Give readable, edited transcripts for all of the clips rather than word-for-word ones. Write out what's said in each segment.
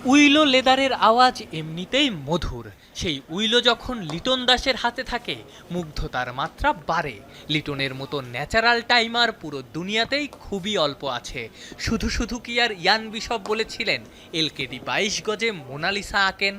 উইলো লেদারের আওয়াজ এমনিতেই মধুর, সেই উইলো যখন লিটন দাসের হাতে থাকে মুগ্ধতার মাত্রা বাড়ে। লিটনের মতো ন্যাচারাল টাইমার পুরো দুনিয়াতেই খুবই অল্প আছে। শুধু শুধু কি আর ইয়ান বিশপ বলেছিলেন এলকেডি 22 গজে মোনালিসা আঁকেন?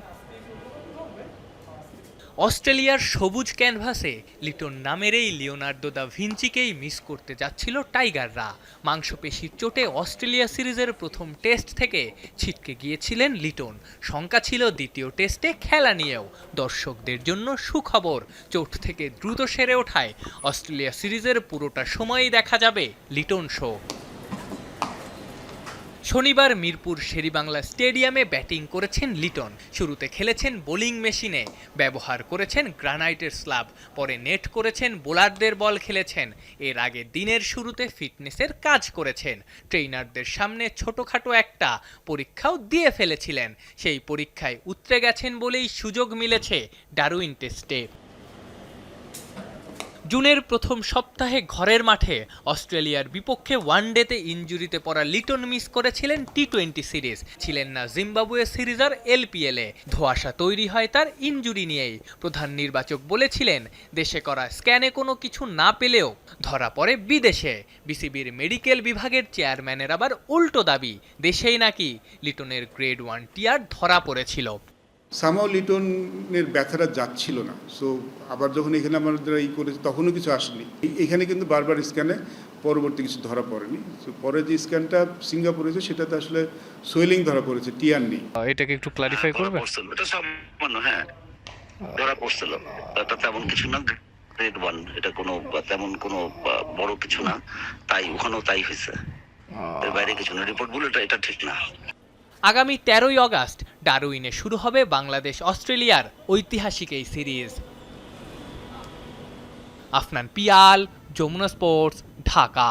অস্ট্রেলিয়ার সবুজ ক্যানভাসে লিটন নামের এই লিওনার্দো দা ভিঞ্চিকেই মিস করতে যাচ্ছিল টাইগাররা। মাংসপেশির চোটে অস্ট্রেলিয়া সিরিজের প্রথম টেস্ট থেকে ছিটকে গিয়েছিলেন লিটন। শঙ্কা ছিল দ্বিতীয় টেস্টে খেলা নিয়েও। দর্শকদের জন্য সুখবর, চোট থেকে দ্রুত সেরে ওঠায় অস্ট্রেলিয়া সিরিজের পুরোটা সময়ই দেখা যাবে লিটন শো। শনিবার মিরপুর শেরেবাংলা স্টেডিয়ামে ব্যাটিং করেছেন লিটন। শুরুতে খেলেছেন বোলিং মেশিনে, ব্যবহার করেছেন গ্রানাইটের স্ল্যাব, পরে নেট করেছেন, বোলারদের বল খেলেছেন। এর আগে দিনের শুরুতে ফিটনেসের কাজ করেছেন। ট্রেইনারদের সামনে ছোটখাটো একটা পরীক্ষাও দিয়ে ফেলেছিলেন। সেই পরীক্ষায় উতরে গেছেন বলেই সুযোগ মিলেছে ডারউইন টেস্টে। জুনের প্রথম সপ্তাহে ঘরের মাঠে অস্ট্রেলিয়ার বিপক্ষে ওয়ানডেতে ইনজুরিতে পড়া লিটন মিস করেছিলেন টি-20 সিরিজ, ছিলেন না জিম্বাবুয়ে সিরিজ আর এলপিএলে। ধোঁয়াশা তৈরি হয় তার ইনজুরি নিয়েই। প্রধান নির্বাচক বলেছিলেন দেশে করা স্ক্যানে কোনো কিছু না পেলেও ধরা পড়ে বিদেশে। বিসিবির মেডিকেল বিভাগের চেয়ারম্যানের আবার উল্টো দাবি, দেশেই নাকি লিটনের গ্রেড 1 টিআর ধরা পড়েছিল। সামাও লিটনের ব্যথাটা যাচ্ছিল না। সো আবার যখন এখানে আমাদের করেছে তখনও কিছু আসেনি। এখানে কিন্তু বারবার স্ক্যানে পরবর্তী কিছু ধরা পড়েনি। সো পরে যে স্ক্যানটা সিঙ্গাপুরে হয়েছে সেটাতে আসলে সোয়েলিং ধরা পড়েছে, টিয়ার নেই। এটাকে একটু ক্লারিফাই করবে? এটা সামান্য, হ্যাঁ ধরা পড়ছিল, এটা তেমন কিছু না, গ্রেড 1, এটা কোনো তেমন কোনো বড় কিছু না, তাই ওখানেও তাই হয়েছে, এর বাইরে কিছু না। রিপোর্টগুলো এটা ঠিক না। আগামী 13ই আগস্ট ডারউইনে শুরু হবে বাংলাদেশ অস্ট্রেলিয়ার ঐতিহাসিক এই সিরিজ। আফনান পিয়াল, যমুনা স্পোর্টস, ঢাকা।